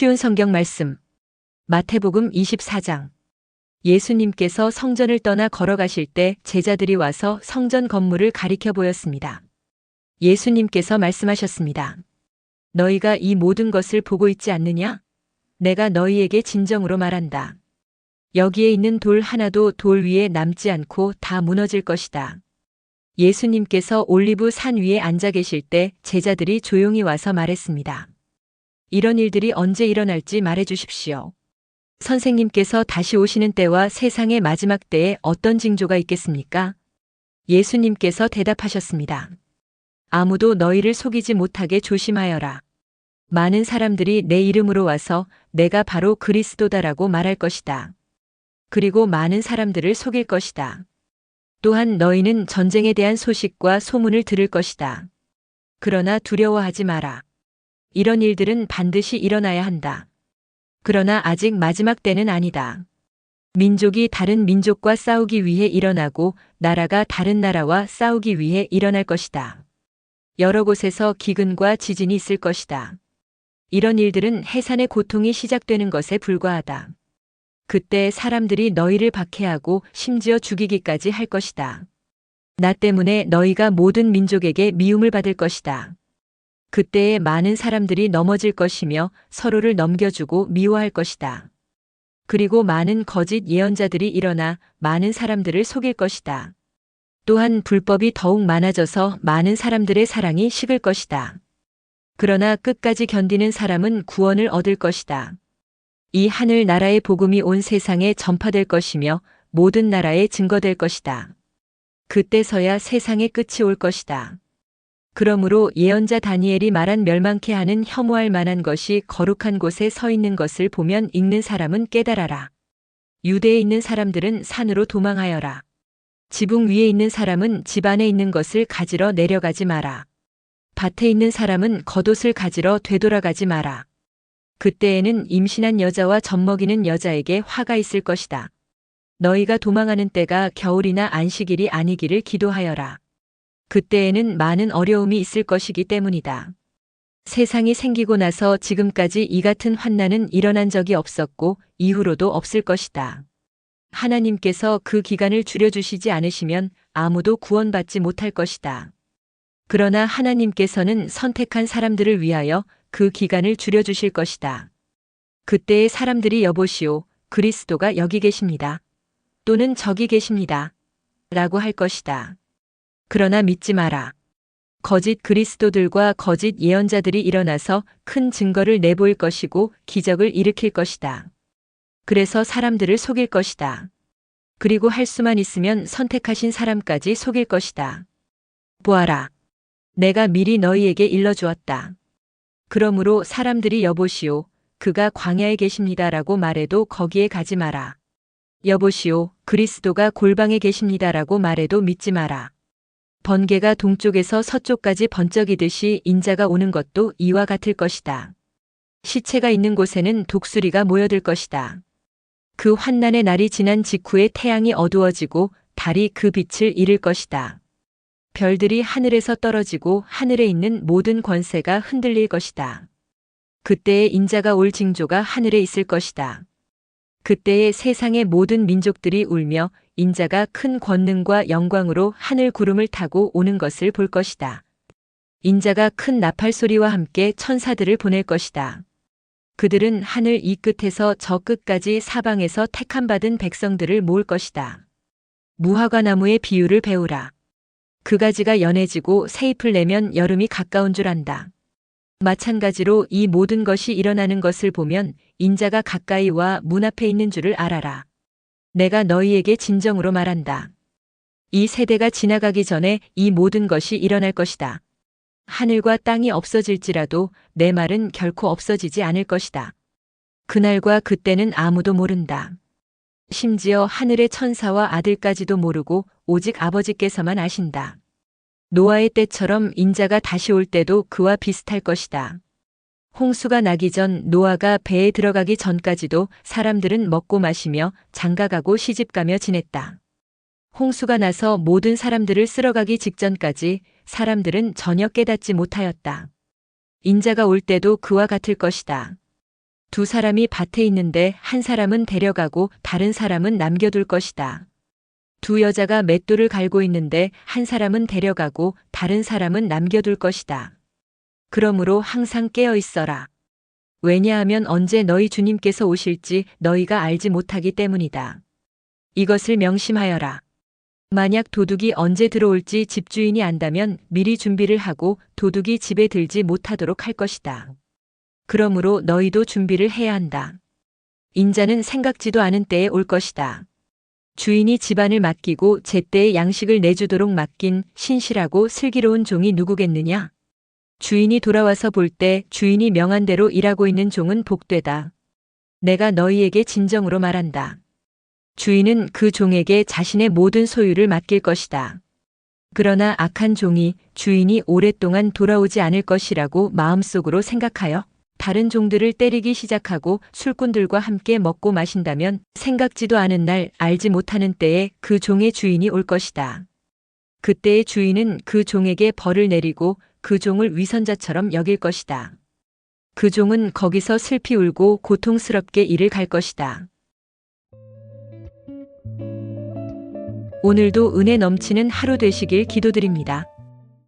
쉬운 성경 말씀. 마태복음 24장. 예수님께서 성전을 떠나 걸어가실 때 제자들이 와서 성전 건물을 가리켜 보였습니다. 예수님께서 말씀하셨습니다. 너희가 이 모든 것을 보고 있지 않느냐? 내가 너희에게 진정으로 말한다. 여기에 있는 돌 하나도 돌 위에 남지 않고 다 무너질 것이다. 예수님께서 올리브 산 위에 앉아 계실 때 제자들이 조용히 와서 말했습니다. 이런 일들이 언제 일어날지 말해 주십시오. 선생님께서 다시 오시는 때와 세상의 마지막 때에 어떤 징조가 있겠습니까? 예수님께서 대답하셨습니다. 아무도 너희를 속이지 못하게 조심하여라. 많은 사람들이 내 이름으로 와서 내가 바로 그리스도다라고 말할 것이다. 그리고 많은 사람들을 속일 것이다. 또한 너희는 전쟁에 대한 소식과 소문을 들을 것이다. 그러나 두려워하지 마라. 이런 일들은 반드시 일어나야 한다. 그러나 아직 마지막 때는 아니다. 민족이 다른 민족과 싸우기 위해 일어나고 나라가 다른 나라와 싸우기 위해 일어날 것이다. 여러 곳에서 기근과 지진이 있을 것이다. 이런 일들은 해산의 고통이 시작되는 것에 불과하다. 그때 사람들이 너희를 박해하고 심지어 죽이기까지 할 것이다. 나 때문에 너희가 모든 민족에게 미움을 받을 것이다. 그때에 많은 사람들이 넘어질 것이며 서로를 넘겨주고 미워할 것이다. 그리고 많은 거짓 예언자들이 일어나 많은 사람들을 속일 것이다. 또한 불법이 더욱 많아져서 많은 사람들의 사랑이 식을 것이다. 그러나 끝까지 견디는 사람은 구원을 얻을 것이다. 이 하늘 나라의 복음이 온 세상에 전파될 것이며 모든 나라에 증거될 것이다. 그때서야 세상의 끝이 올 것이다. 그러므로 예언자 다니엘이 말한 멸망케 하는 혐오할 만한 것이 거룩한 곳에 서 있는 것을 보면 읽는 사람은 깨달아라. 유대에 있는 사람들은 산으로 도망하여라. 지붕 위에 있는 사람은 집 안에 있는 것을 가지러 내려가지 마라. 밭에 있는 사람은 겉옷을 가지러 되돌아가지 마라. 그때에는 임신한 여자와 젖먹이는 여자에게 화가 있을 것이다. 너희가 도망하는 때가 겨울이나 안식일이 아니기를 기도하여라. 그때에는 많은 어려움이 있을 것이기 때문이다. 세상이 생기고 나서 지금까지 이 같은 환난은 일어난 적이 없었고 이후로도 없을 것이다. 하나님께서 그 기간을 줄여주시지 않으시면 아무도 구원받지 못할 것이다. 그러나 하나님께서는 선택한 사람들을 위하여 그 기간을 줄여주실 것이다. 그때의 사람들이 여보시오, 그리스도가 여기 계십니다. 또는 저기 계십니다. 라고 할 것이다. 그러나 믿지 마라. 거짓 그리스도들과 거짓 예언자들이 일어나서 큰 증거를 내보일 것이고 기적을 일으킬 것이다. 그래서 사람들을 속일 것이다. 그리고 할 수만 있으면 선택하신 사람까지 속일 것이다. 보아라. 내가 미리 너희에게 일러주었다. 그러므로 사람들이 여보시오, 그가 광야에 계십니다라고 말해도 거기에 가지 마라. 여보시오, 그리스도가 골방에 계십니다라고 말해도 믿지 마라. 번개가 동쪽에서 서쪽까지 번쩍이듯이 인자가 오는 것도 이와 같을 것이다. 시체가 있는 곳에는 독수리가 모여들 것이다. 그 환난의 날이 지난 직후에 태양이 어두워지고 달이 그 빛을 잃을 것이다. 별들이 하늘에서 떨어지고 하늘에 있는 모든 권세가 흔들릴 것이다. 그때에 인자가 올 징조가 하늘에 있을 것이다. 그때에 세상의 모든 민족들이 울며 인자가 큰 권능과 영광으로 하늘 구름을 타고 오는 것을 볼 것이다. 인자가 큰 나팔 소리와 함께 천사들을 보낼 것이다. 그들은 하늘 이 끝에서 저 끝까지 사방에서 택함받은 백성들을 모을 것이다. 무화과 나무의 비유를 배우라. 그 가지가 연해지고 새잎을 내면 여름이 가까운 줄 안다. 마찬가지로 이 모든 것이 일어나는 것을 보면 인자가 가까이 와 문 앞에 있는 줄을 알아라. 내가 너희에게 진정으로 말한다. 이 세대가 지나가기 전에 이 모든 것이 일어날 것이다. 하늘과 땅이 없어질지라도 내 말은 결코 없어지지 않을 것이다. 그날과 그때는 아무도 모른다. 심지어 하늘의 천사와 아들까지도 모르고 오직 아버지께서만 아신다. 노아의 때처럼 인자가 다시 올 때도 그와 비슷할 것이다. 홍수가 나기 전 노아가 배에 들어가기 전까지도 사람들은 먹고 마시며 장가가고 시집가며 지냈다. 홍수가 나서 모든 사람들을 쓸어가기 직전까지 사람들은 전혀 깨닫지 못하였다. 인자가 올 때도 그와 같을 것이다. 두 사람이 밭에 있는데 한 사람은 데려가고 다른 사람은 남겨둘 것이다. 두 여자가 맷돌을 갈고 있는데 한 사람은 데려가고 다른 사람은 남겨둘 것이다. 그러므로 항상 깨어 있어라. 왜냐하면 언제 너희 주님께서 오실지 너희가 알지 못하기 때문이다. 이것을 명심하여라. 만약 도둑이 언제 들어올지 집주인이 안다면 미리 준비를 하고 도둑이 집에 들지 못하도록 할 것이다. 그러므로 너희도 준비를 해야 한다. 인자는 생각지도 않은 때에 올 것이다. 주인이 집안을 맡기고 제때에 양식을 내주도록 맡긴 신실하고 슬기로운 종이 누구겠느냐? 주인이 돌아와서 볼 때 주인이 명한 대로 일하고 있는 종은 복되다. 내가 너희에게 진정으로 말한다. 주인은 그 종에게 자신의 모든 소유를 맡길 것이다. 그러나 악한 종이 주인이 오랫동안 돌아오지 않을 것이라고 마음속으로 생각하여 다른 종들을 때리기 시작하고 술꾼들과 함께 먹고 마신다면 생각지도 않은 날 알지 못하는 때에 그 종의 주인이 올 것이다. 그때의 주인은 그 종에게 벌을 내리고 그 종을 위선자처럼 여길 것이다. 그 종은 거기서 슬피 울고 고통스럽게 이를 갈 것이다. 오늘도 은혜 넘치는 하루 되시길 기도드립니다.